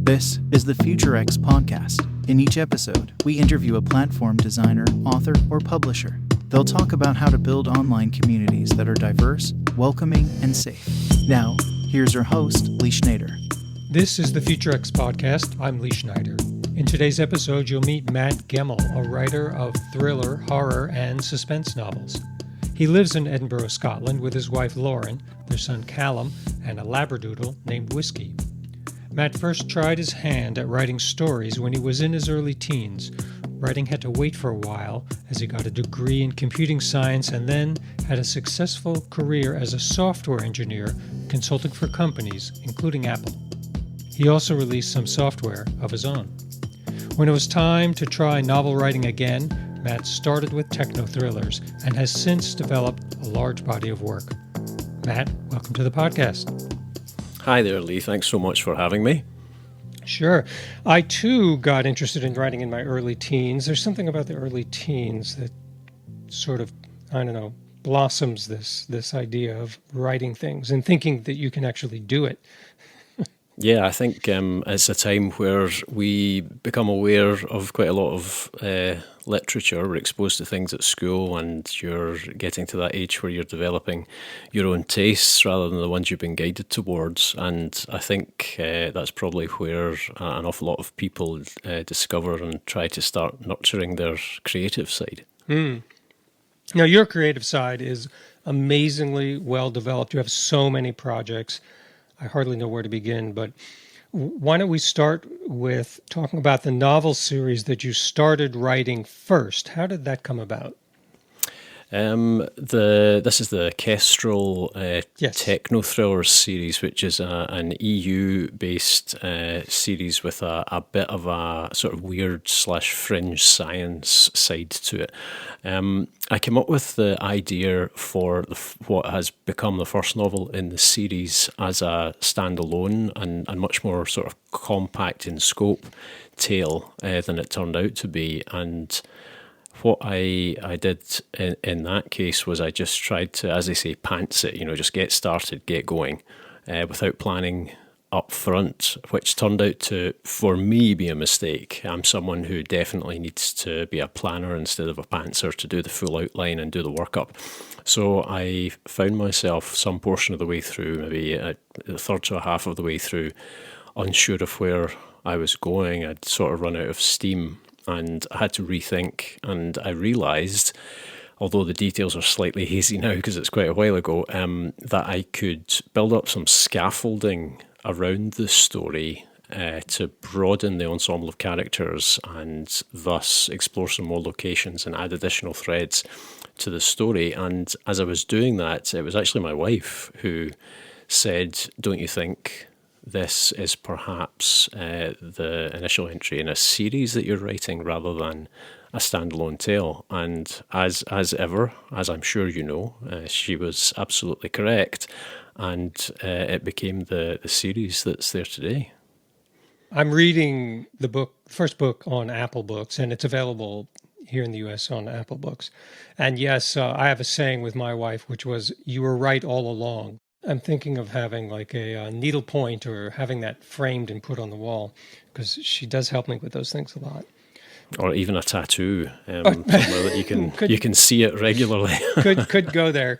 This is the FutureX podcast. In each episode, we interview a platform designer, author, or publisher. They'll talk about how to build online communities that are diverse, welcoming, and safe. Now, here's your host, Lee Schneider. This is the FutureX podcast. I'm Lee Schneider. In today's episode, you'll meet Matt Gemmell, a writer of thriller, horror, and suspense novels. He lives in Edinburgh, Scotland, with his wife Lauren, their son Callum, and a labradoodle named Whiskey. Matt first tried his hand at writing stories when he was in his early teens. Writing had to wait for a while as he got a degree in computing science and then had a successful career as a software engineer consulting for companies, including Apple. He also released some software of his own. When it was time to try novel writing again, Matt started with techno-thrillers and has since developed a large body of work. Matt, welcome to the podcast. Hi there, Lee. Thanks so much for having me. Sure. I, too, got interested in writing in my early teens. There's something about the early teens that sort of, blossoms this idea of writing things and thinking that you can actually do it. Yeah, I think it's a time where we become aware of quite a lot of literature. We're exposed to things at school, and you're getting to that age where you're developing your own tastes rather than the ones you've been guided towards. And I think that's probably where an awful lot of people discover and try to start nurturing their creative side. Now, your creative side is amazingly well developed. You have so many projects. I hardly know where to begin, but why don't we start with talking about the novel series that you started writing first? How did that come about? This is the Kestrel Yes. Techno Thrillers series, which is an EU-based series with a bit of a sort of weird / fringe science side to it. I came up with the idea for what has become the first novel in the series as a standalone and much more sort of compact in scope tale than it turned out to be. And what I did in that case was I just tried to, as they say, pants it, just get started, get going, without planning up front, which turned out to, for me, be a mistake. I'm someone who definitely needs to be a planner instead of a pantser to do the full outline and do the workup. So I found myself some portion of the way through, maybe a third to a half of the way through, unsure of where I was going. I'd sort of run out of steam, and I had to rethink, and I realised, although the details are slightly hazy now because it's quite a while ago, that I could build up some scaffolding around the story to broaden the ensemble of characters and thus explore some more locations and add additional threads to the story. And as I was doing that, it was actually my wife who said, "Don't you think this is perhaps the initial entry in a series that you're writing rather than a standalone tale?" And as ever, as I'm sure you know, she was absolutely correct, and it became the series that's there today. I'm reading the first book on Apple Books, and it's available here in the U.S. on Apple Books. And yes, I have a saying with my wife, which was, "You were right all along." I'm thinking of having like a needle point or having that framed and put on the wall, because she does help me with those things a lot. Or even a tattoo, somewhere that you can see it regularly. could go there.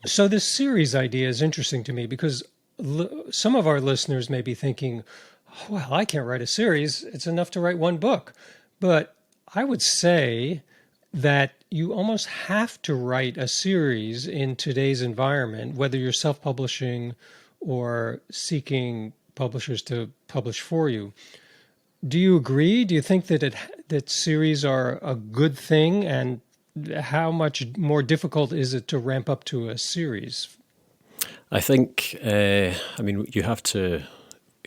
So this series idea is interesting to me because some of our listeners may be thinking, "Oh, well, I can't write a series. It's enough to write one book." But I would say that you almost have to write a series in today's environment, whether you're self-publishing or seeking publishers to publish for you. Do you agree? Do you think that series are a good thing? And how much more difficult is it to ramp up to a series? I think, you have to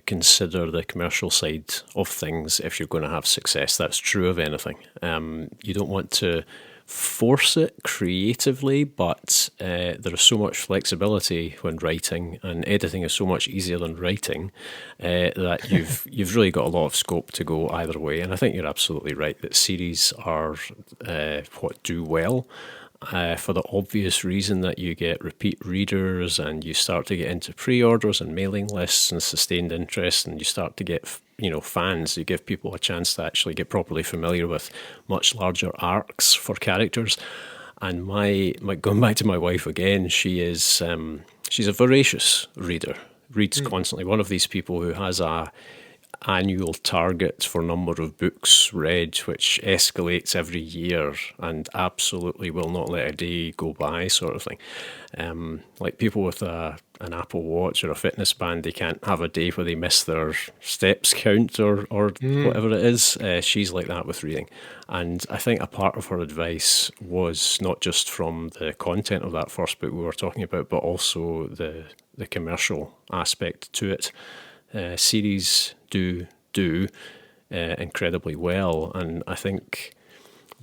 consider the commercial side of things if you're going to have success. That's true of anything. You don't want to force it creatively, but there is so much flexibility when writing, and editing is so much easier than writing, that you've really got a lot of scope to go either way. And I think you're absolutely right that series are what do well, for the obvious reason that you get repeat readers and you start to get into pre-orders and mailing lists and sustained interest, and you start to get fans. You give people a chance to actually get properly familiar with much larger arcs for characters. And my going back to my wife again, she's a voracious reader, reads constantly. One of these people who has a annual target for number of books read, which escalates every year and absolutely will not let a day go by, sort of thing. Like people with an Apple Watch or a fitness band, they can't have a day where they miss their steps count or whatever it is. She's like that with reading. And I think a part of her advice was not just from the content of that first book we were talking about, but also the commercial aspect to it. Series do incredibly well, and I think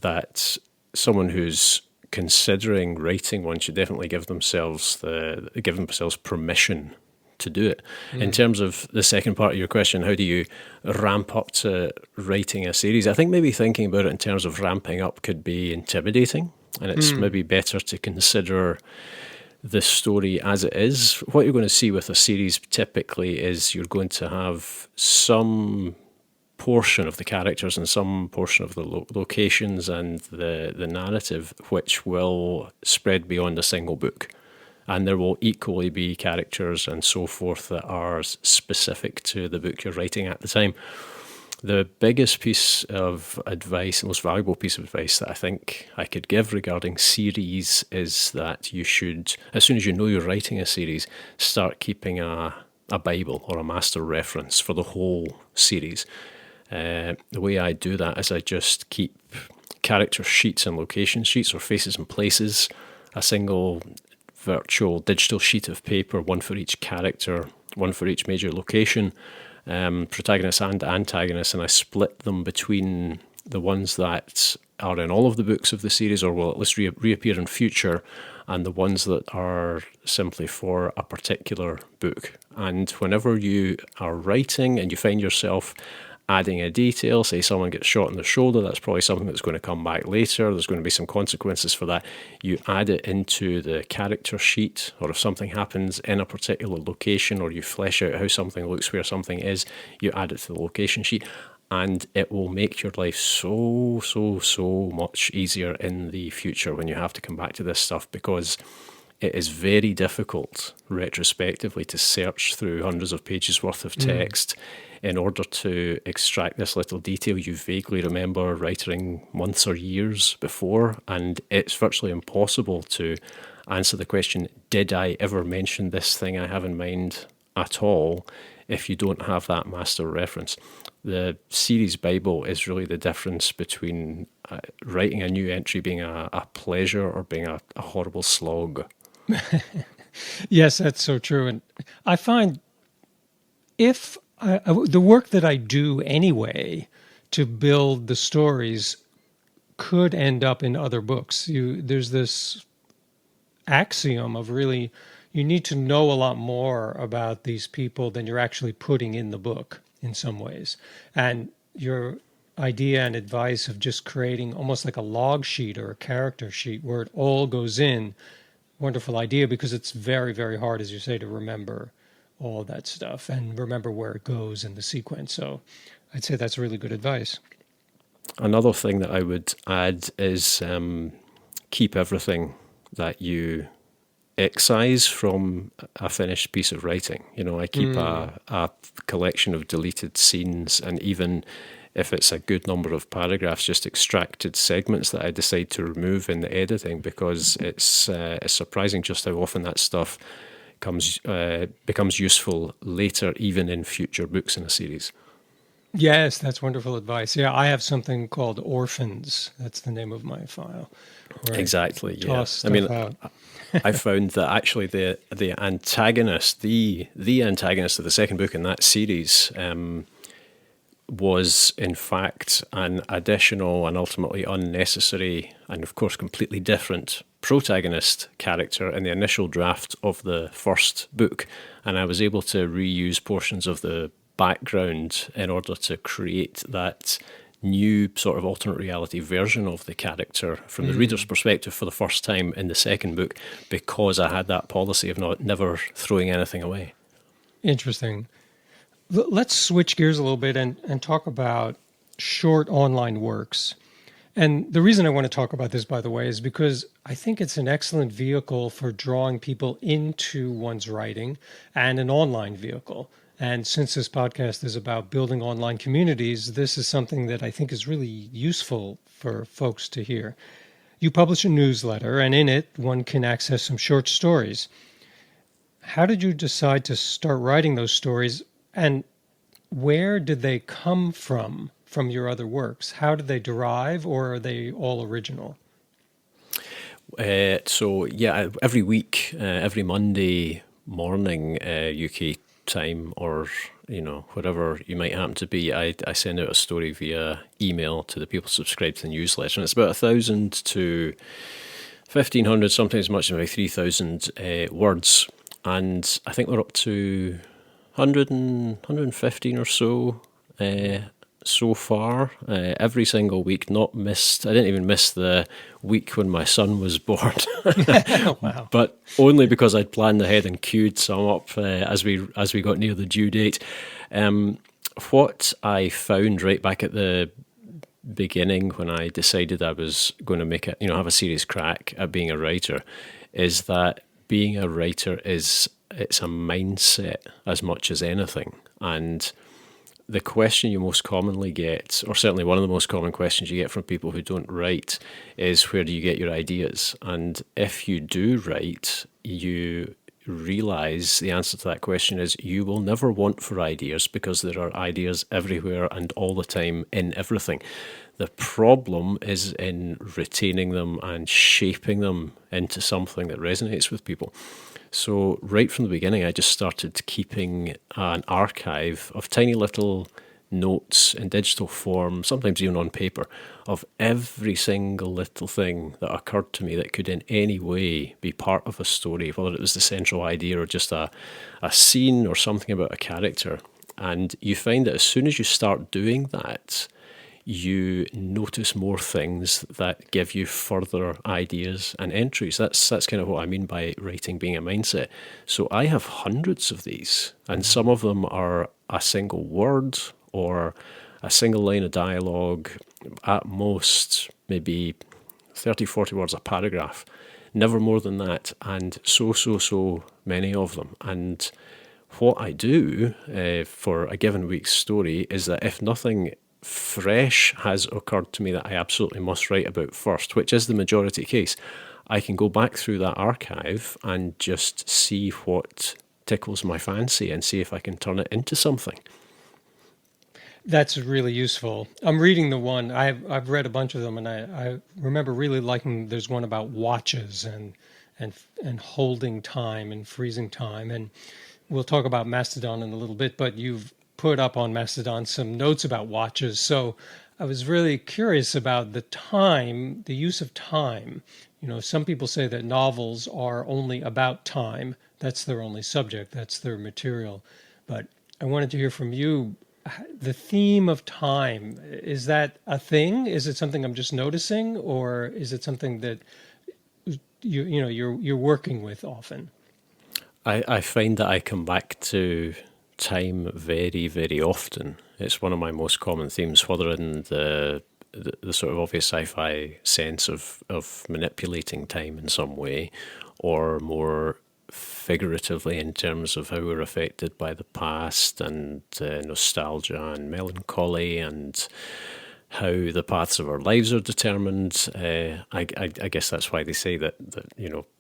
that someone who's considering writing one should definitely give themselves permission to do it. In terms of the second part of your question, how do you ramp up to writing a series? I think maybe thinking about it in terms of ramping up could be intimidating, and it's maybe better to consider the story as it is. What you're going to see with a series typically is you're going to have some portion of the characters and some portion of the locations and the narrative which will spread beyond a single book. And there will equally be characters and so forth that are specific to the book you're writing at the time. The biggest piece of advice, the most valuable piece of advice that I think I could give regarding series is that you should, as soon as you know you're writing a series, start keeping a Bible or a master reference for the whole series. The way I do that is I just keep character sheets and location sheets, or faces and places, a single virtual digital sheet of paper, one for each character, one for each major location, protagonist and antagonist, and I split them between the ones that are in all of the books of the series or will at least reappear in future, and the ones that are simply for a particular book. And whenever you are writing and you find yourself adding a detail, say someone gets shot in the shoulder, that's probably something that's going to come back later, there's going to be some consequences for that, you add it into the character sheet. Or if something happens in a particular location, or you flesh out how something looks where something is, you add it to the location sheet, and it will make your life so much easier in the future when you have to come back to this stuff, because it is very difficult retrospectively to search through hundreds of pages worth of text in order to extract this little detail you vaguely remember writing months or years before. And it's virtually impossible to answer the question, did I ever mention this thing I have in mind at all, if you don't have that master reference. The series Bible is really the difference between writing a new entry being a pleasure or being a horrible slog. Yes, that's so true. And I find if the work that I do anyway to build the stories could end up in other books. There's this axiom of really, you need to know a lot more about these people than you're actually putting in the book in some ways. And your idea and advice of just creating almost like a log sheet or a character sheet where it all goes in, wonderful idea, because it's very, very hard, as you say, to remember all of that stuff and remember where it goes in the sequence. So I'd say that's really good advice. Another thing that I would add is keep everything that you excise from a finished piece of writing. You know, I keep a collection of deleted scenes, and even if it's a good number of paragraphs, just extracted segments that I decide to remove in the editing, because it's surprising just how often that stuff becomes useful later, even in future books in a series. Yes, that's wonderful advice. Yeah, I have something called Orphans. That's the name of my file. Exactly. Yeah. I mean, I found that actually the antagonist, the antagonist of the second book in that series, was in fact an additional and ultimately unnecessary and of course completely different protagonist character in the initial draft of the first book, and I was able to reuse portions of the background in order to create that new sort of alternate reality version of the character from the reader's perspective for the first time in the second book, because I had that policy of never throwing anything away. Interesting. Let's switch gears a little bit and talk about short online works. And the reason I want to talk about this, by the way, is because I think it's an excellent vehicle for drawing people into one's writing, and an online vehicle. And since this podcast is about building online communities, this is something that I think is really useful for folks to hear. You publish a newsletter, and in it, one can access some short stories. How did you decide to start writing those stories, and where did they come from your other works? How did they derive, or are they all original? Every week, every Monday morning, UK time, or wherever you might happen to be, I send out a story via email to the people subscribed to the newsletter, and it's about 1,000 to 1,500, sometimes as much as maybe 3,000 words, and I think we're up to 115 or so so far, every single week. I didn't even miss the week when my son was born. Wow. But only because I'd planned ahead and queued some up as we got near the due date. What I found right back at the beginning, when I decided I was going to have a serious crack at being a writer, is that being a writer it's a mindset as much as anything. And the question you most commonly get, or certainly one of the most common questions you get from people who don't write, is where do you get your ideas? And if you do write, you realize the answer to that question is you will never want for ideas, because there are ideas everywhere and all the time in everything. The problem is in retaining them and shaping them into something that resonates with people. So right from the beginning, I just started keeping an archive of tiny little notes in digital form, sometimes even on paper, of every single little thing that occurred to me that could in any way be part of a story, whether it was the central idea or just a scene or something about a character. And you find that as soon as you start doing that, you notice more things that give you further ideas and entries. That's kind of what I mean by writing being a mindset. So I have hundreds of these, and some of them are a single word or a single line of dialogue, at most maybe 30, 40 words a paragraph, never more than that, and so many of them. And what I do for a given week's story is that if nothing fresh has occurred to me that I absolutely must write about first, which is the majority case, I can go back through that archive and just see what tickles my fancy and see if I can turn it into something. That's really useful. I'm reading the one, I've read a bunch of them, and I remember really liking, there's one about watches and holding time and freezing time. And we'll talk about Mastodon in a little bit, but you've put up on Mastodon some notes about watches. So I was really curious about the use of time. Some people say that novels are only about time. That's their only subject. That's their material. But I wanted to hear from you, the theme of time. Is that a thing? Is it something I'm just noticing, or is it something that you're working with often? I find that I come back to time very, very often. It's one of my most common themes, whether in the sort of obvious sci-fi sense of manipulating time in some way, or more figuratively in terms of how we're affected by the past and nostalgia and melancholy, and how the paths of our lives are determined. I guess that's why they say that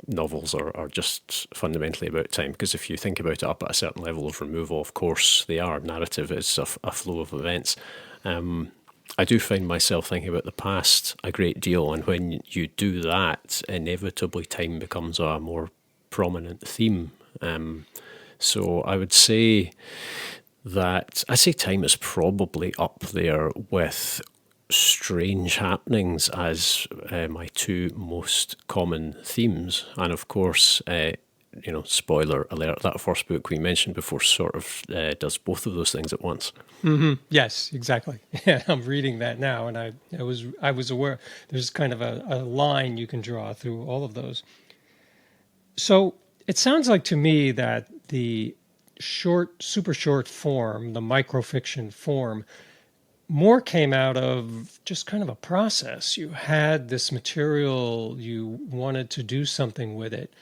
novels are just fundamentally about time, because if you think about it up at a certain level of removal, of course they are. Narrative is a flow of events. I do find myself thinking about the past a great deal, and when you do that, inevitably time becomes a more prominent theme. So I would say that time is probably up there with strange happenings as my two most common themes. And of course, spoiler alert, that first book we mentioned before sort of does both of those things at once. Mm-hmm. Yes, exactly. Yeah, I'm reading that now, and I was aware there's kind of a line you can draw through all of those. So it sounds like to me that the super short form, the microfiction form, more came out of just kind of a process. You had this material, you wanted to do something with it.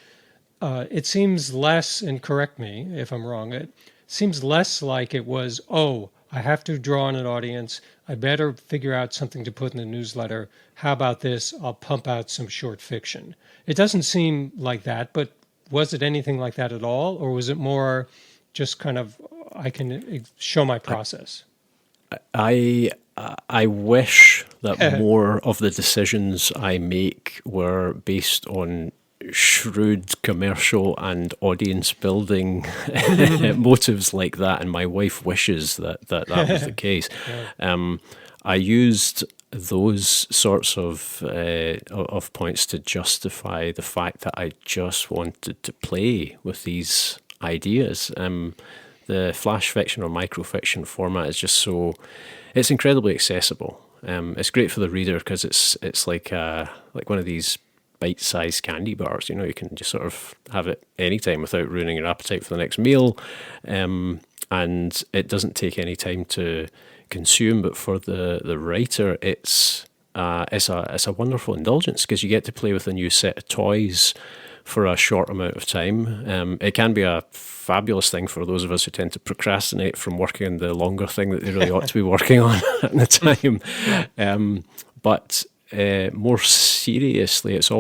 It seems less, and correct me if I'm wrong, it seems less like it was, oh, I have to draw on an audience. I better figure out something to put in the newsletter. How about this? I'll pump out some short fiction. It doesn't seem like that, but was it anything like that at all? Or was it more just kind of, I can show my process? I wish that more of the decisions I make were based on shrewd commercial and audience building motives like that, and my wife wishes that was the case. I used those sorts of points to justify the fact that I just wanted to play with these ideas. The flash fiction or microfiction format is just it's incredibly accessible. It's great for the reader because it's like one of these bite-sized candy bars. You can just sort of have it anytime without ruining your appetite for the next meal, and it doesn't take any time to consume. But for the writer, it's a wonderful indulgence because you get to play with a new set of toys for a short amount of time. It can be a fabulous thing for those of us who tend to procrastinate from working on the longer thing that they really ought to be working on at the time. But more seriously, it's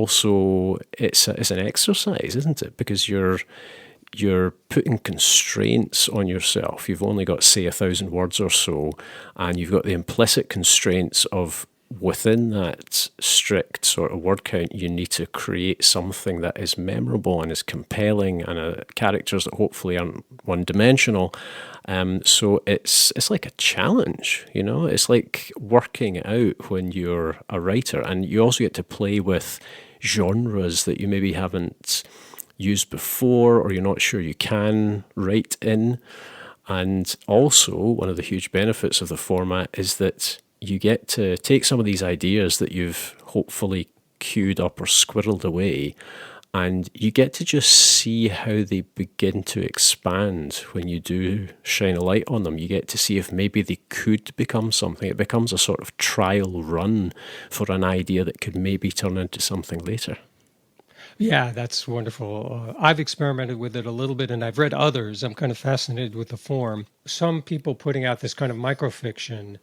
an exercise, isn't it? Because you're putting constraints on yourself. You've only got, say, 1,000 words or so, and you've got the implicit constraints of within that strict sort of word count, you need to create something that is memorable and is compelling, and characters that hopefully aren't one-dimensional. So it's like a challenge, It's like working out when you're a writer, and you also get to play with genres that you maybe haven't used before, or you're not sure you can write in. And also, one of the huge benefits of the format is that you get to take some of these ideas that you've hopefully queued up or squirreled away, and you get to just see how they begin to expand when you do shine a light on them. You get to see if maybe they could become something. It becomes a sort of trial run for an idea that could maybe turn into something later. Yeah, that's wonderful. I've experimented with it a little bit, and I've read others. I'm kind of fascinated with the form. Some people putting out this kind of microfiction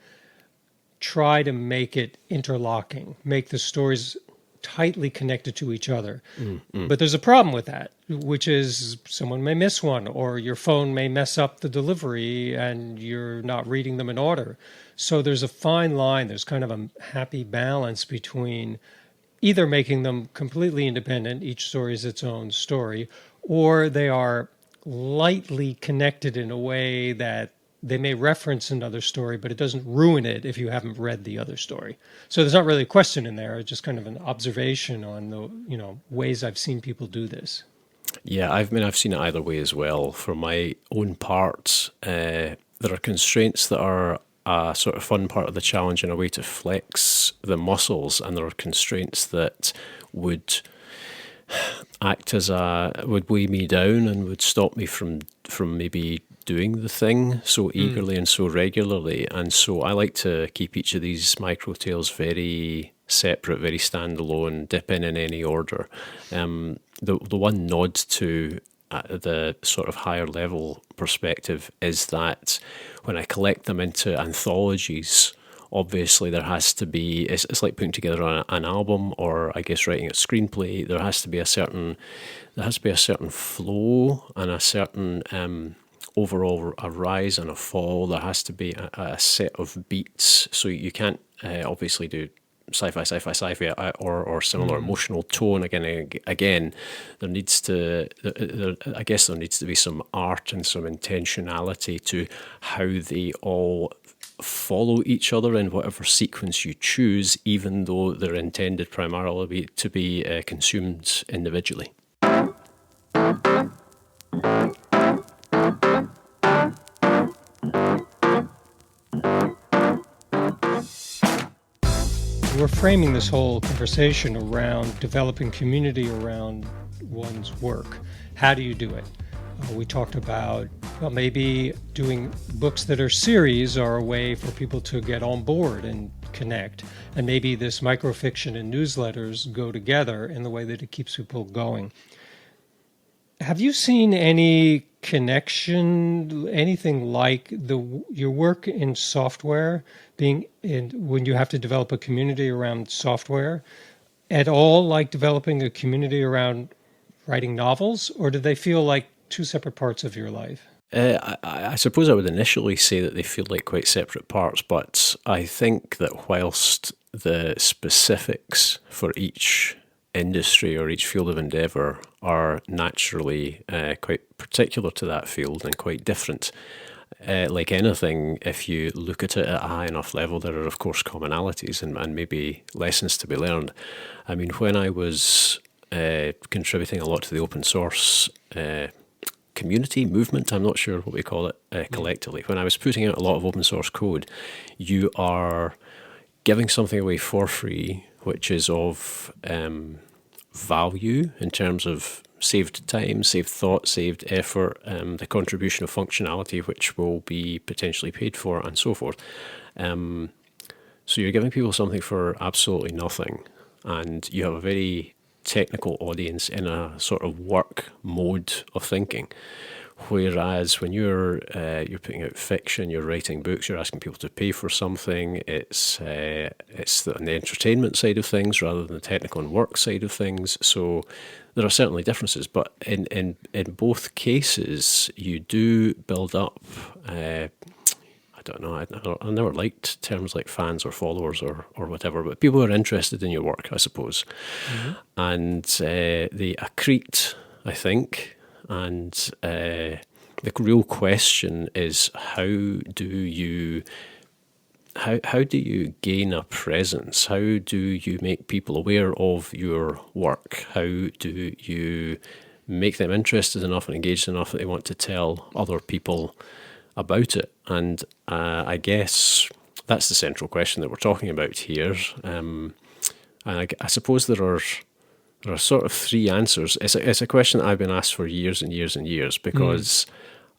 try to make it interlocking, make the stories tightly connected to each other. But there's a problem with that, which is someone may miss one, or your phone may mess up the delivery and you're not reading them in order. So there's a fine line. There's kind of a happy balance between either making them completely independent, each story is its own story, or they are lightly connected in a way that they may reference another story, but it doesn't ruin it if you haven't read the other story. So there's not really a question in there. It's just kind of an observation on the ways I've seen people do this. Yeah, I've seen it either way as well. For my own part, there are constraints that are a sort of fun part of the challenge in a way to flex the muscles, and there are constraints that would act would weigh me down and would stop me from maybe doing the thing so eagerly and so regularly. And so I like to keep each of these micro tales very separate, very standalone, dip in any order. The one nod to the sort of higher level perspective is that when I collect them into anthologies, obviously there has to be, it's like putting together an album, or I guess writing a screenplay. There has to be a certain flow and a certain overall a rise and a fall. There has to be a set of beats, so you can't obviously do sci-fi or similar emotional tone again. There needs to be some art and some intentionality to how they all follow each other in whatever sequence you choose, even though they're intended primarily to be consumed individually. we're framing this whole conversation around developing community around one's work. How do you do it? We talked about, well, maybe doing books that are series are a way for people to get on board and connect. And maybe this microfiction and newsletters go together in the way that it keeps people going. Have you seen any connection, anything like your work in software when you have to develop a community around software at all like developing a community around writing novels, or do they feel like two separate parts of your life? I suppose I would initially say that they feel like quite separate parts, but I think that whilst the specifics for each industry or each field of endeavour are naturally quite particular to that field and quite different, like anything, if you look at it at a high enough level, there are of course commonalities and maybe lessons to be learned. I mean, when I was contributing a lot to the open source community movement, I'm not sure what we call it collectively, when I was putting out a lot of open source code, you are giving something away for free which is of value in terms of saved time, saved thought, saved effort, the contribution of functionality which will be potentially paid for, and so forth. So you're giving people something for absolutely nothing, and you have a very technical audience in a sort of work mode of thinking. Whereas when you're putting out fiction, you're writing books, you're asking people to pay for something. It's on the entertainment side of things rather than the technical and work side of things. So there are certainly differences, but in both cases, you do build up. I don't know. I never liked terms like fans or followers or whatever, but people are interested in your work, I suppose, and they accrete, I think. And the real question is, how do you gain a presence? How do you make people aware of your work? How do you make them interested enough and engaged enough that they want to tell other people about it? And I guess that's the central question that we're talking about here. And I suppose there are sort of three answers. It's a question that I've been asked for years and years and years, because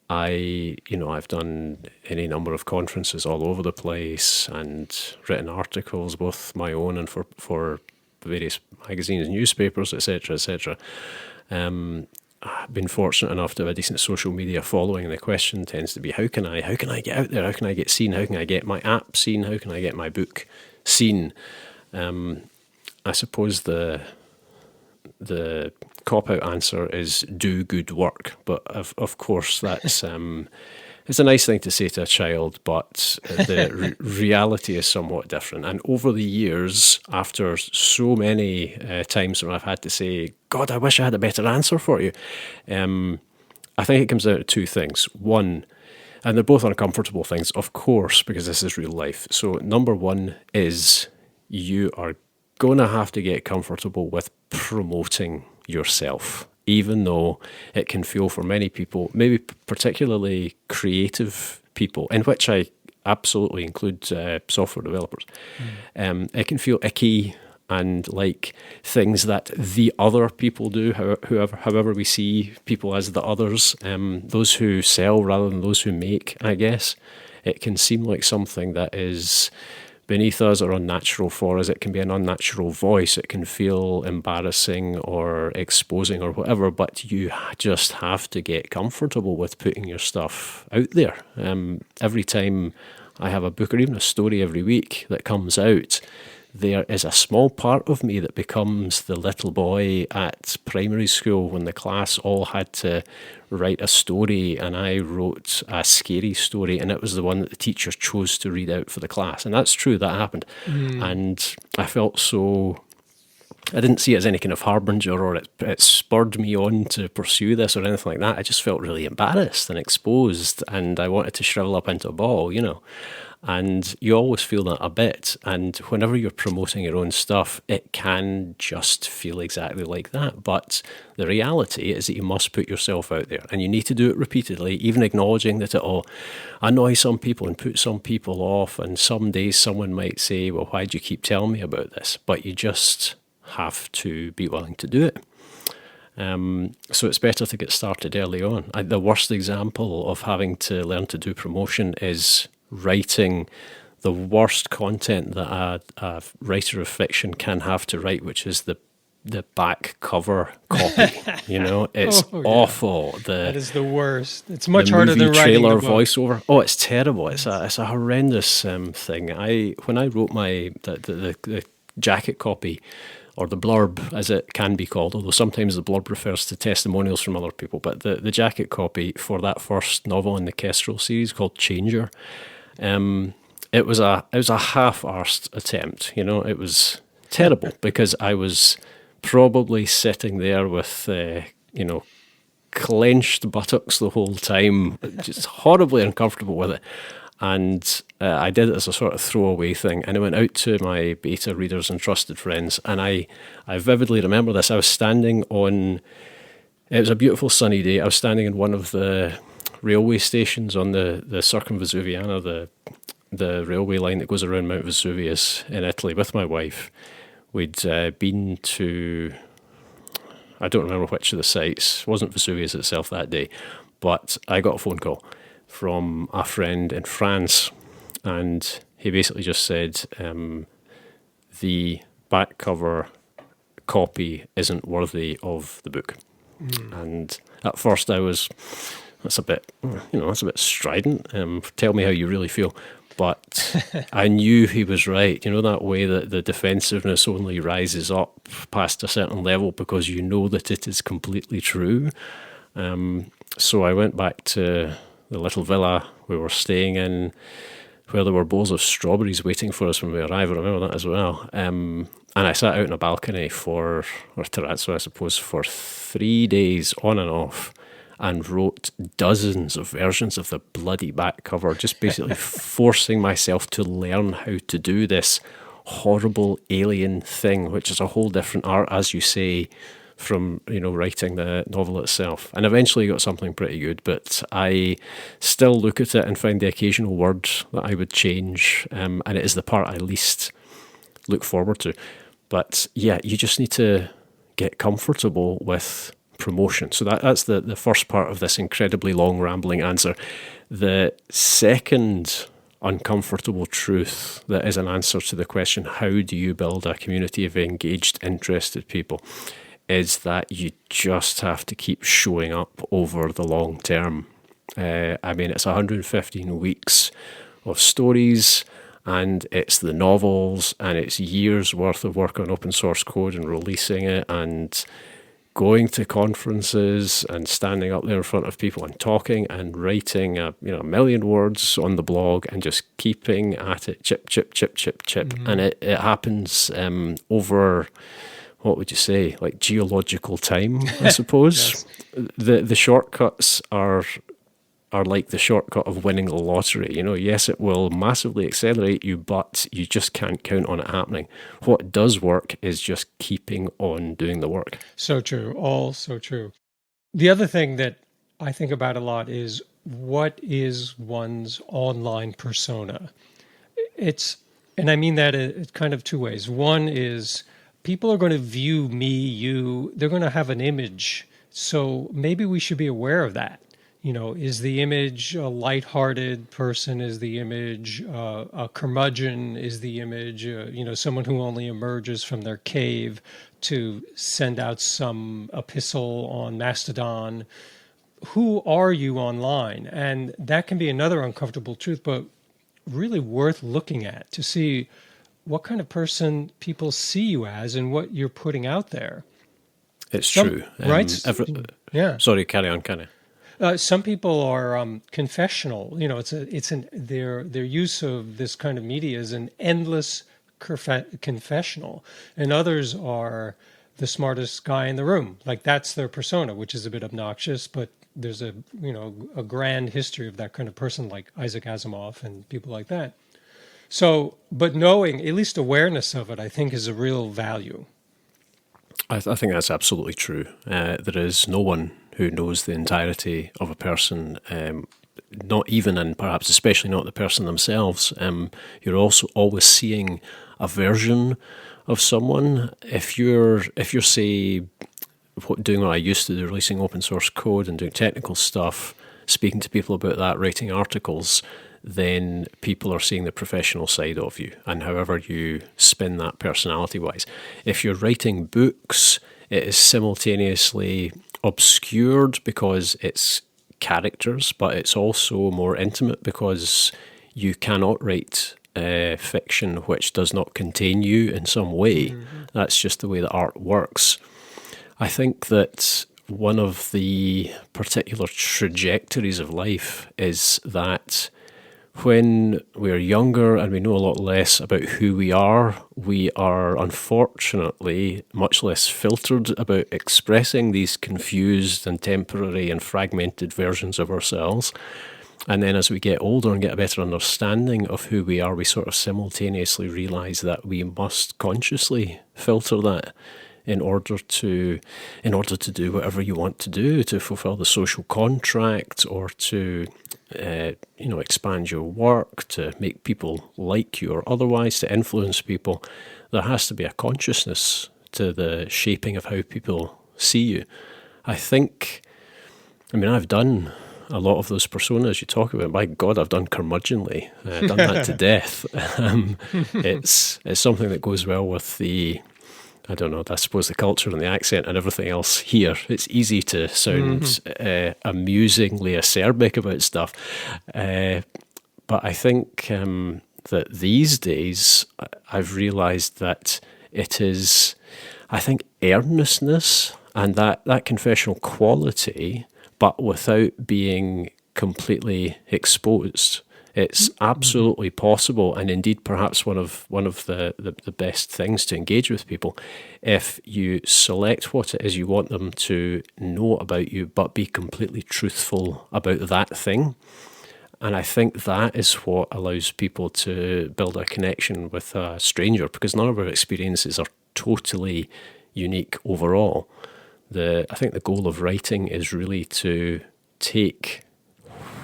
I've done any number of conferences all over the place and written articles, both my own and for various magazines, newspapers, etc., etc. I've been fortunate enough to have a decent social media following, and the question tends to be, how can I get out there? How can I get seen? How can I get my app seen? How can I get my book seen? I suppose the cop-out answer is do good work, but of course that's it's a nice thing to say to a child, but the reality is somewhat different. And over the years, after so many times when I've had to say, God, I wish I had a better answer for you, I think it comes down to two things. One, and they're both uncomfortable things, of course, because this is real life. So number one is you are going to have to get comfortable with promoting yourself, even though it can feel for many people, maybe particularly creative people, in which I absolutely include software developers. It can feel icky and like things that the other people do, however we see people as the others, those who sell rather than those who make, I guess. It can seem like something that is beneath us or unnatural for us. It can be an unnatural voice. It can feel embarrassing or exposing or whatever, but you just have to get comfortable with putting your stuff out there. Every time I have a book or even a story every week that comes out, there is a small part of me that becomes the little boy at primary school when the class all had to write a story, and I wrote a scary story, and it was the one that the teacher chose to read out for the class. And that's true, that happened. And I felt so I didn't see it as any kind of harbinger, or it spurred me on to pursue this or anything like that. I just felt really embarrassed and exposed, and I wanted to shrivel up into a ball, And you always feel that a bit. And whenever you're promoting your own stuff, it can just feel exactly like that. But the reality is that you must put yourself out there, and you need to do it repeatedly, even acknowledging that it'll annoy some people and put some people off. And some days someone might say, well, why do you keep telling me about this? But you just have to be willing to do it. So it's better to get started early on. The worst example of having to learn to do promotion is writing the worst content that a writer of fiction can have to write, which is the back cover copy. It's awful. That is the worst. It's much harder than writing trailer the book. voiceover. Oh, it's terrible. It's a horrendous thing. When I wrote the jacket copy, or the blurb, as it can be called, although sometimes the blurb refers to testimonials from other people, but the jacket copy for that first novel in the Kestrel series called Changer, it was a half-arsed attempt. It was terrible because I was probably sitting there with clenched buttocks the whole time, just horribly uncomfortable with it. And I did it as a sort of throwaway thing, and I went out to my beta readers and trusted friends, and I vividly remember this. I was standing on, it was a beautiful sunny day, I was standing in one of the railway stations on the Circumvesuviana, the railway line that goes around Mount Vesuvius in Italy, with my wife. We'd been to, I don't remember which of the sites, it wasn't Vesuvius itself that day, but I got a phone call from a friend in France, and he basically just said, the back cover copy isn't worthy of the book. And at first I was, that's a bit strident. Tell me how you really feel. But I knew he was right. That way that the defensiveness only rises up past a certain level because you know that it is completely true. So I went back to the little villa we were staying in, where there were bowls of strawberries waiting for us when we arrived. I remember that as well. And I sat out on a balcony or terrazzo, I suppose, for 3 days on and off, and wrote dozens of versions of the bloody back cover, just basically forcing myself to learn how to do this horrible alien thing, which is a whole different art, as you say, from writing the novel itself. And eventually got something pretty good, but I still look at it and find the occasional word that I would change, and it is the part I least look forward to. But yeah, you just need to get comfortable with promotion. So that's the first part of this incredibly long rambling answer. The second uncomfortable truth that is an answer to the question, how do you build a community of engaged, interested people, is that you just have to keep showing up over the long term. It's 115 weeks of stories, and it's the novels, and it's years worth of work on open source code and releasing it, and going to conferences and standing up there in front of people and talking and writing a million words on the blog and just keeping at it, chip. Mm-hmm. And it happens over, what would you say, like geological time, I suppose. Yes. The shortcuts are like the shortcut of winning the lottery. Yes, it will massively accelerate you, but you just can't count on it happening. What does work is just keeping on doing the work. So true. All so true. The other thing that I think about a lot is, what is one's online persona? And I mean that it's kind of two ways. One is, people are going to view me, they're going to have an image. So maybe we should be aware of that. Is the image a lighthearted person? Is the image a curmudgeon? Is the image, someone who only emerges from their cave to send out some epistle on Mastodon? Who are you online? And that can be another uncomfortable truth, but really worth looking at to see what kind of person people see you as and what you're putting out there. It's true. Right? Yeah. Sorry, carry on, can I? Some people are confessional. Their use of this kind of media is an endless confessional, and others are the smartest guy in the room. Like that's their persona, which is a bit obnoxious, but there's a grand history of that kind of person, like Isaac Asimov and people like that. So, but knowing, at least awareness of it, I think is a real value. I think that's absolutely true. There is no one who knows the entirety of a person, not even, and perhaps especially not the person themselves. You're also always seeing a version of someone. If you're say, doing what I used to do, releasing open source code and doing technical stuff, speaking to people about that, writing articles, then people are seeing the professional side of you, and however you spin that personality-wise. If you're writing books, it is simultaneously obscured because it's characters, but it's also more intimate because you cannot write fiction which does not contain you in some way. Mm-hmm. That's just the way that art works. I think that one of the particular trajectories of life is that when we're younger and we know a lot less about who we are unfortunately much less filtered about expressing these confused and temporary and fragmented versions of ourselves. And then as we get older and get a better understanding of who we are, we sort of simultaneously realise that we must consciously filter that in order to do whatever you want to do, to fulfill the social contract, or to expand your work, to make people like you or otherwise, to influence people. There has to be a consciousness to the shaping of how people see you. I've done a lot of those personas you talk about. My God, I've done curmudgeonly. Done that to death. It's something that goes well with the, I don't know, I suppose the culture and the accent and everything else here. It's easy to sound amusingly acerbic about stuff. But I think that these days I've realised that it is, I think, earnestness and that confessional quality, but without being completely exposed. It's absolutely possible, and indeed perhaps one of the best things to engage with people, if you select what it is you want them to know about you, but be completely truthful about that thing. And I think that is what allows people to build a connection with a stranger, because none of our experiences are totally unique overall. I think the goal of writing is really to take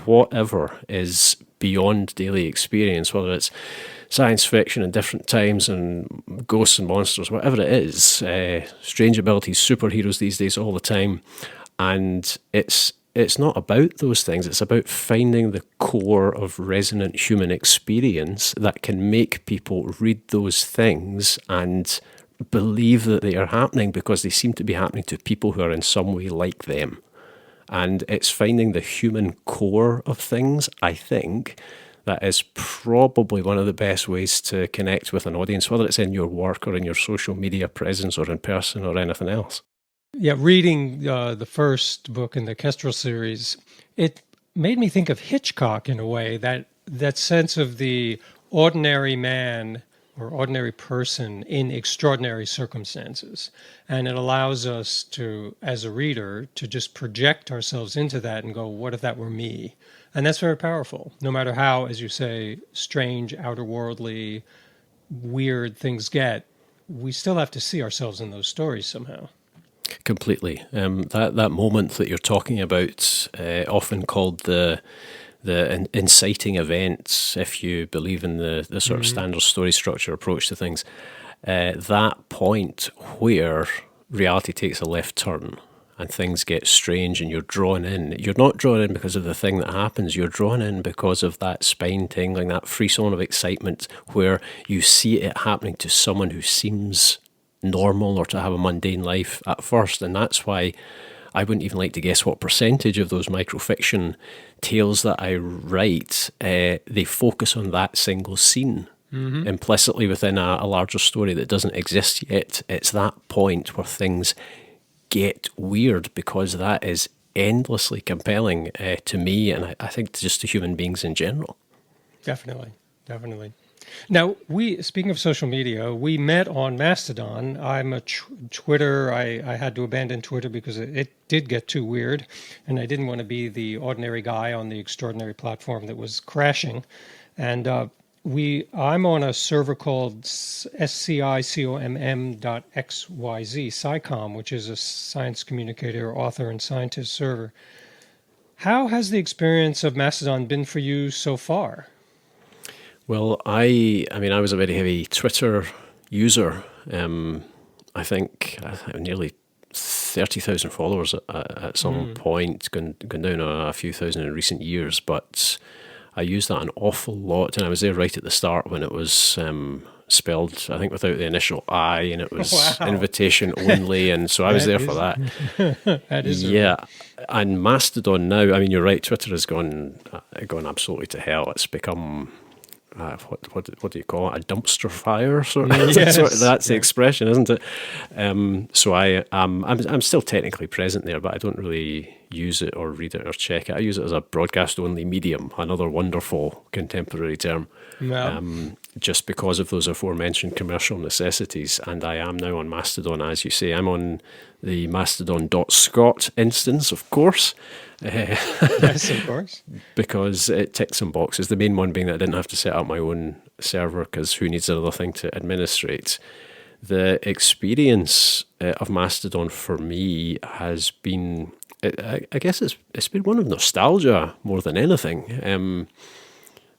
whatever is beyond daily experience, whether it's science fiction in different times and ghosts and monsters, whatever it is, strange abilities, superheroes these days all the time. And it's not about those things. It's about finding the core of resonant human experience that can make people read those things and believe that they are happening because they seem to be happening to people who are in some way like them. And it's finding the human core of things, I think, that is probably one of the best ways to connect with an audience, whether it's in your work or in your social media presence or in person or anything else. Yeah, reading the first book in the Kestrel series, it made me think of Hitchcock in a way, that sense of the ordinary man or ordinary person in extraordinary circumstances. And it allows us to, as a reader, to just project ourselves into that and go, what if that were me? And that's very powerful. No matter how, as you say, strange, outer-worldly, weird things get, we still have to see ourselves in those stories somehow. Completely. That moment that you're talking about, often called the inciting events, if you believe in the sort of standard story structure approach to things, that point where reality takes a left turn and things get strange and you're drawn in. You're not drawn in because of the thing that happens. You're drawn in because of that spine tingling, that frisson of excitement where you see it happening to someone who seems normal or to have a mundane life at first. And that's why I wouldn't even like to guess what percentage of those microfiction tales that I write, they focus on that single scene implicitly within a larger story that doesn't exist yet. It's that point where things get weird because that is endlessly compelling to me, and I think just to human beings in general. Definitely. Now, speaking of social media, we met on Mastodon. I'm a Twitter. I had to abandon Twitter because it did get too weird, and I didn't want to be the ordinary guy on the extraordinary platform that was crashing. And I'm on a server called scicomm.xyz, SciComm, which is a science communicator, author, and scientist server. How has the experience of Mastodon been for you so far? Well, I was a very heavy Twitter user. I think I have nearly 30,000 followers at some point, gone down a few thousand in recent years, but I used that an awful lot, and I was there right at the start when it was spelled, I think, without the initial I, and it was invitation only, and so I was there for that. That is and Mastodon now, I mean, you're right, Twitter has gone absolutely to hell. It's become... what do you call it? A dumpster fire, sort of. Yes. That's the expression, isn't it? So I'm still technically present there, but I don't really use it or read it or check it. I use it as a broadcast-only medium, another wonderful contemporary term. Yeah. Just because of those aforementioned commercial necessities, and I am now on Mastodon, as you say. I'm on the Mastodon.scot instance, of course. Yes, of course. Because it ticked some boxes. The main one being that I didn't have to set up my own server, because who needs another thing to administrate? The experience of Mastodon for me has been, I guess it's been one of nostalgia more than anything.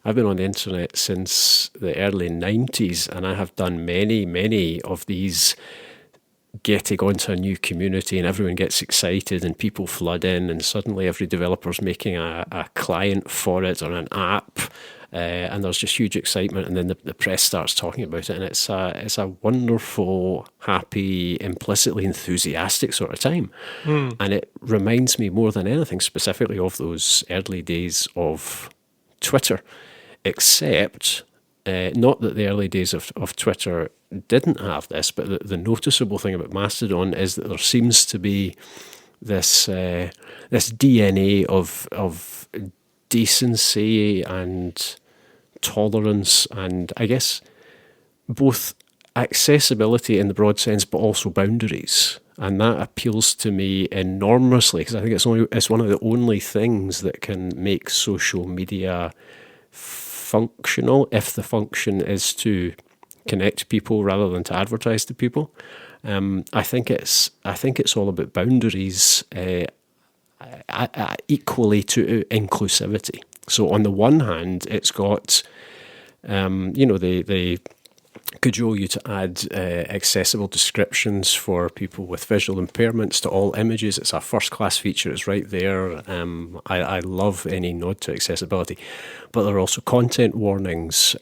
I've been on the internet since the early 90s, and I have done many of these getting onto a new community, and everyone gets excited and people flood in, and suddenly every developer's making a client for it or an app, and there's just huge excitement, and then the press starts talking about it, and it's a wonderful, happy, implicitly enthusiastic sort of time. And it reminds me more than anything specifically of those early days of Twitter, except not that the early days of Twitter didn't have this, but the noticeable thing about Mastodon is that there seems to be this DNA of decency and tolerance, and I guess both accessibility in the broad sense, but also boundaries. And that appeals to me enormously, because I think it's one of the only things that can make social media functional, if the function is to connect people rather than to advertise to people. I think it's all about boundaries, equally to inclusivity. So on the one hand, it's got they cajole you to add accessible descriptions for people with visual impairments to all images. It's a first-class feature. It's right there. I love any nod to accessibility. But there are also content warnings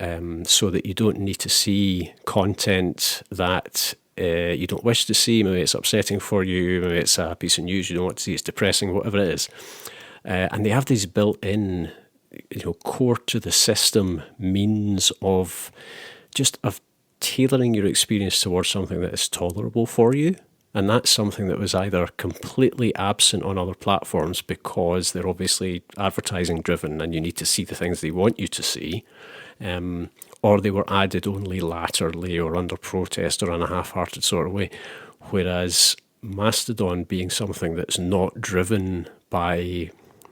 so that you don't need to see content that you don't wish to see. Maybe it's upsetting for you. Maybe it's a piece of news you don't want to see. It's depressing, whatever it is. And they have these built-in, core to the system means of tailoring your experience towards something that is tolerable for you. And that's something that was either completely absent on other platforms because they're obviously advertising driven and you need to see the things they want you to see, or they were added only latterly or under protest or in a half-hearted sort of way. Whereas Mastodon being something that's not driven by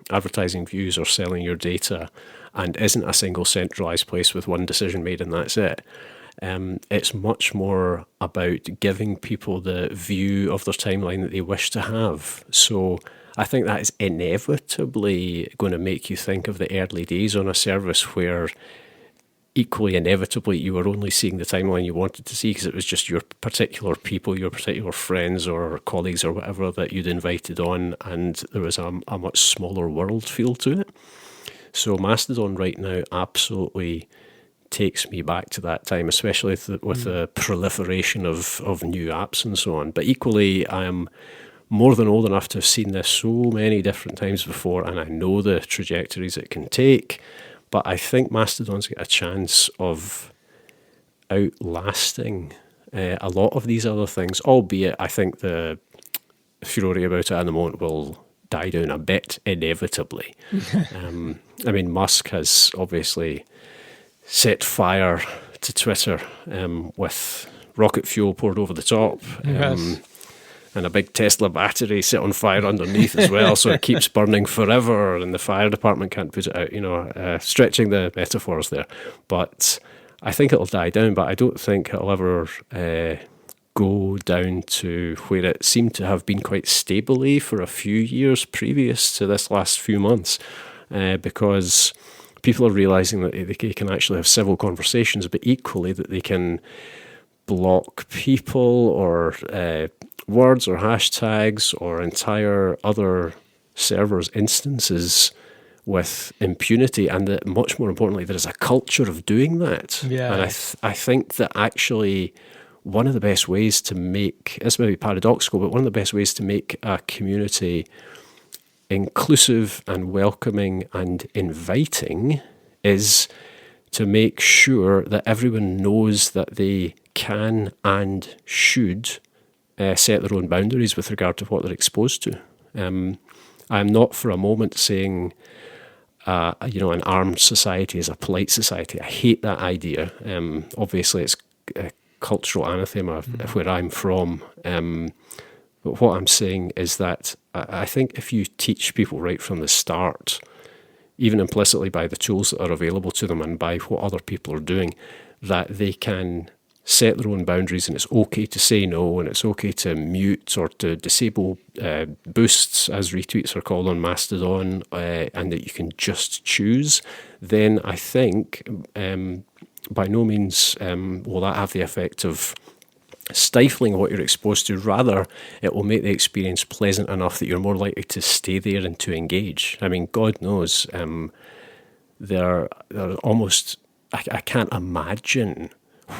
advertising views or selling your data and isn't a single centralized place with one decision made and that's it. It's much more about giving people the view of their timeline that they wish to have. So I think that is inevitably going to make you think of the early days on a service where equally inevitably you were only seeing the timeline you wanted to see because it was just your particular people, your particular friends or colleagues or whatever that you'd invited on, and there was a much smaller world feel to it. So Mastodon right now absolutely takes me back to that time, especially with the proliferation of new apps and so on. But equally, I am more than old enough to have seen this so many different times before, and I know the trajectories it can take. But I think Mastodon's got a chance of outlasting a lot of these other things, albeit I think the furore about it at the moment will die down a bit inevitably. Musk has obviously set fire to Twitter with rocket fuel poured over the top. Yes. And a big Tesla battery set on fire underneath as well, so it keeps burning forever, and the fire department can't put it out. Stretching the metaphors there, but I think it'll die down. But I don't think it'll ever go down to where it seemed to have been quite stably for a few years previous to this last few months, because people are realizing that they can actually have civil conversations, but equally that they can block people or words or hashtags or entire other servers' instances with impunity, and that much more importantly, there is a culture of doing that. Yeah. And I think that actually one of the best ways to make, this may be paradoxical, but one of the best ways to make a community inclusive and welcoming and inviting is to make sure that everyone knows that they can and should set their own boundaries with regard to what they're exposed to. I'm not for a moment saying, an armed society is a polite society. I hate that idea. Obviously, it's a cultural anathema of where I'm from. But what I'm saying is that I think if you teach people right from the start, even implicitly by the tools that are available to them and by what other people are doing, that they can set their own boundaries, and it's okay to say no, and it's okay to mute or to disable boosts, as retweets are called on Mastodon, and that you can just choose, then I think by no means will that have the effect of stifling what you're exposed to. Rather, it will make the experience pleasant enough that you're more likely to stay there and to engage. I mean, God knows, there are almost, I can't imagine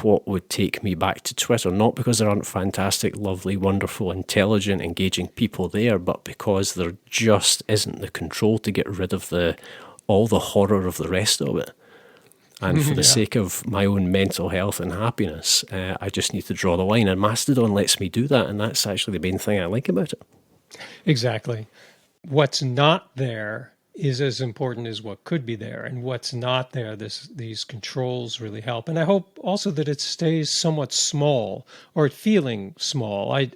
what would take me back to Twitter, not because there aren't fantastic, lovely, wonderful, intelligent, engaging people there, but because there just isn't the control to get rid of all the horror of the rest of it. And for the sake of my own mental health and happiness, I just need to draw the line. And Mastodon lets me do that, and that's actually the main thing I like about it. Exactly. What's not there is as important as what could be there. And what's not there, these controls really help. And I hope also that it stays somewhat small, or feeling small. I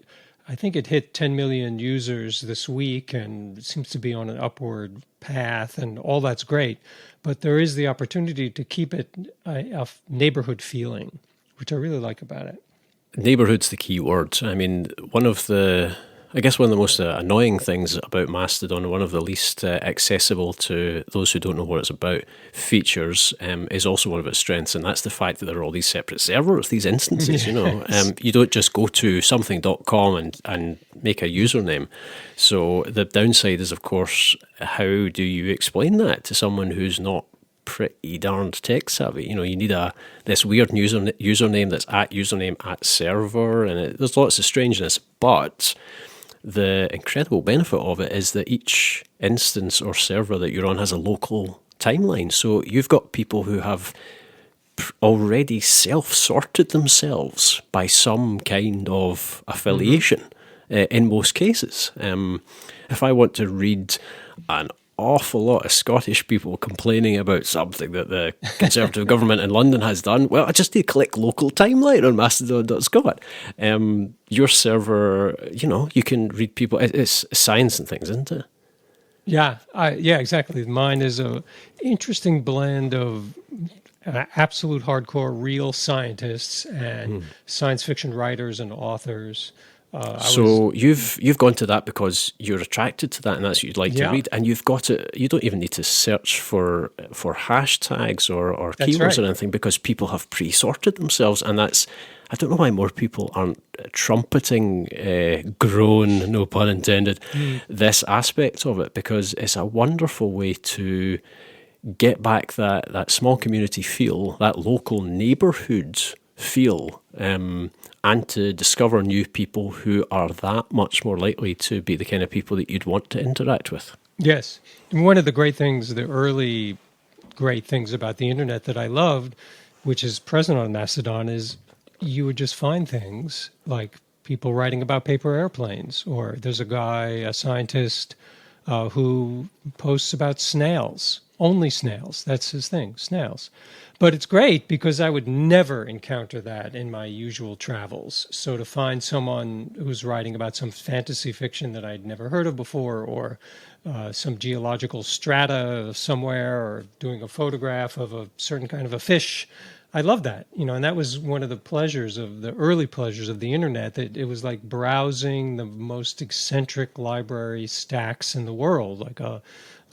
think it hit 10 million users this week and seems to be on an upward path, and all that's great. But there is the opportunity to keep it a neighborhood feeling, which I really like about it. Neighborhood's the key word. I mean, one of the most annoying things about Mastodon, one of the least accessible to those who don't know what it's about features, is also one of its strengths, and that's the fact that there are all these separate servers, these instances. Yes. You don't just go to something.com and make a username. So the downside is, of course, how do you explain that to someone who's not pretty darned tech savvy? You need this weird username that's at username at server, and there's lots of strangeness, but the incredible benefit of it is that each instance or server that you're on has a local timeline. So you've got people who have already self-sorted themselves by some kind of affiliation, in most cases. If I want to read an awful lot of Scottish people complaining about something that the Conservative government in London has done, well, I just need to click local timeline on mastodon.scot. Your server, you can read people. It's science and things, isn't it? Yeah, exactly. Mine is a interesting blend of absolute hardcore real scientists and science fiction writers and authors. You've gone to that because you're attracted to that, and that's what you'd like to read, and you've got it. You don't even need to search for hashtags or keywords or anything, because people have pre-sorted themselves, and that's. I don't know why more people aren't trumpeting, groan, no pun intended, this aspect of it, because it's a wonderful way to get back that small community feel, that local neighbourhood feel, and to discover new people who are that much more likely to be the kind of people that you'd want to interact with. Yes. And one of the great things, the early great things about the internet that I loved, which is present on Mastodon, is you would just find things like people writing about paper airplanes, or there's a scientist who posts about snails. only snails. That's his thing, snails. But it's great because I would never encounter that in my usual travels. So to find someone who's writing about some fantasy fiction that I'd never heard of before, or some geological strata somewhere, or doing a photograph of a certain kind of a fish, I love that, and that was one of the early pleasures of the internet, that it was like browsing the most eccentric library stacks in the world, like a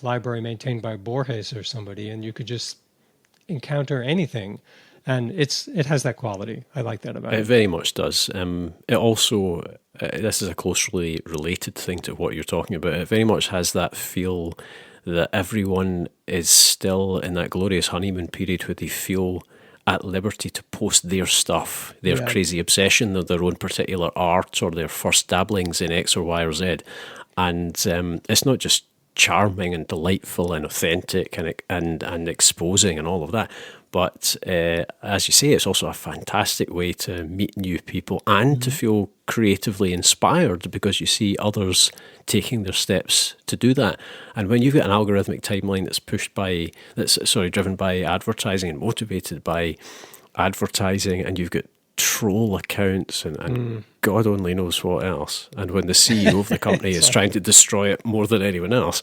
library maintained by Borges or somebody, and you could just encounter anything. And it has that quality. I like that about it. It very much does. It also, this is a closely related thing to what you're talking about. It very much has that feel that everyone is still in that glorious honeymoon period where they feel at liberty to post their stuff, their crazy obsession of their own particular art, or their first dabblings in X or Y or Z. And it's not just charming and delightful and authentic and exposing and all of that, but as you say, it's also a fantastic way to meet new people and to feel creatively inspired because you see others taking their steps to do that. And when you've got an algorithmic timeline driven by advertising and motivated by advertising, and you've got troll accounts and God only knows what else, and when the CEO of the company is trying to destroy it more than anyone else,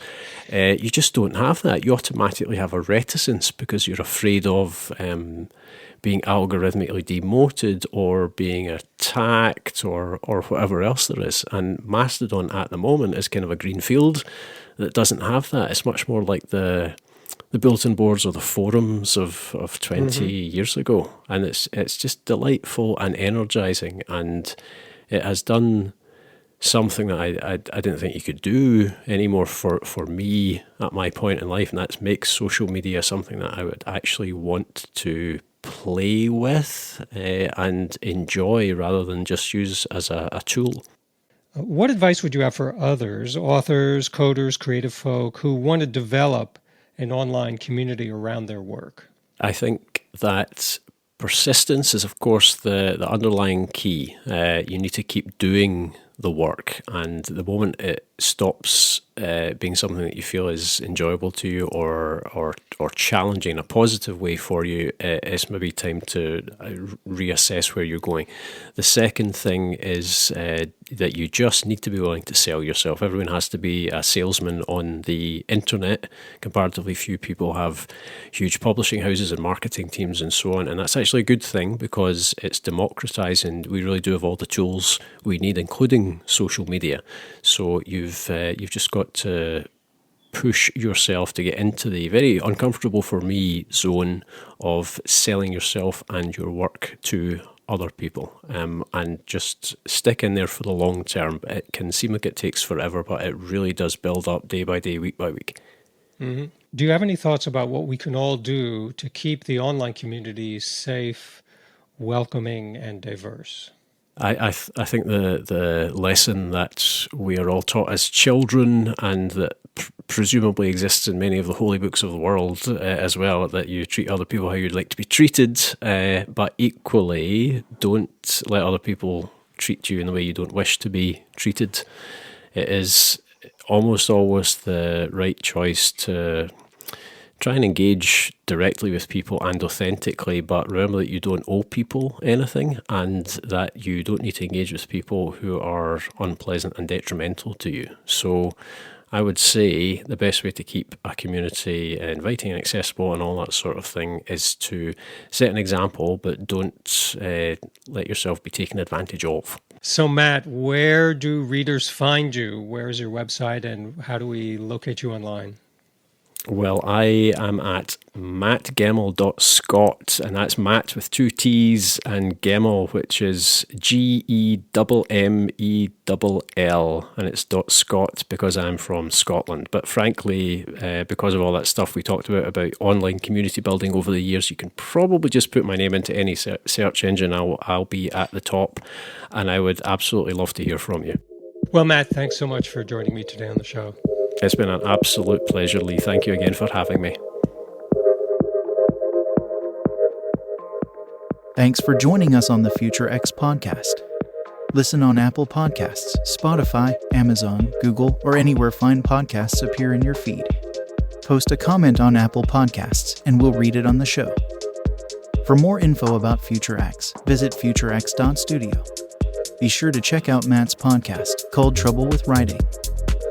you just don't have that. You automatically have a reticence because you're afraid of being algorithmically demoted or being attacked or whatever else there is. And Mastodon at the moment is kind of a green field that doesn't have that. It's much more like the bulletin boards or the forums of 20 years ago. And it's just delightful and energizing, and it has done something that I didn't think you could do anymore for me at my point in life, and that's make social media something that I would actually want to play with and enjoy rather than just use as a tool. What advice would you have for others, authors, coders, creative folk, who want to develop an online community around their work? I think that persistence is, of course, the underlying key. You need to keep doing the work, and the moment it stops being something that you feel is enjoyable to you or challenging in a positive way for you, it's maybe time to reassess where you're going. The second thing is that you just need to be willing to sell yourself. Everyone has to be a salesman on the internet. Comparatively few people have huge publishing houses and marketing teams and so on, and that's actually a good thing because it's democratized and we really do have all the tools we need, including social media. So you've just got to push yourself to get into the very uncomfortable for me zone of selling yourself and your work to other people, and just stick in there for the long term. It can seem like it takes forever, but it really does build up day by day, week by week. Mm-hmm. Do you have any thoughts about what we can all do to keep the online community safe, welcoming, and diverse? I think the lesson that we are all taught as children, and that presumably exists in many of the holy books of the world as well, that you treat other people how you'd like to be treated, but equally don't let other people treat you in the way you don't wish to be treated. It is almost always the right choice to try and engage directly with people and authentically, but remember that you don't owe people anything, and that you don't need to engage with people who are unpleasant and detrimental to you. So I would say the best way to keep a community inviting and accessible and all that sort of thing is to set an example, but don't let yourself be taken advantage of. So Matt, where do readers find you? Where is your website, and how do we locate you online? Well, I am at mattgemmell.scot, and that's Matt with two T's, and Gemmell, which is Gemmell, and it's .scot because I'm from Scotland. But frankly, because of all that stuff we talked about online community building over the years, you can probably just put my name into any search engine. I'll be at the top, and I would absolutely love to hear from you. Well, Matt, thanks so much for joining me today on the show. It's been an absolute pleasure, Lee. Thank you again for having me. Thanks for joining us on the FutureX podcast. Listen on Apple Podcasts, Spotify, Amazon, Google, or anywhere fine podcasts appear in your feed. Post a comment on Apple Podcasts and we'll read it on the show. For more info about FutureX, visit futurex.studio. Be sure to check out Matt's podcast called Trouble with Writing.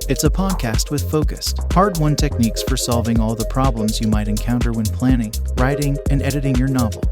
It's a podcast with focused, hard-won techniques for solving all the problems you might encounter when planning, writing, and editing your novel.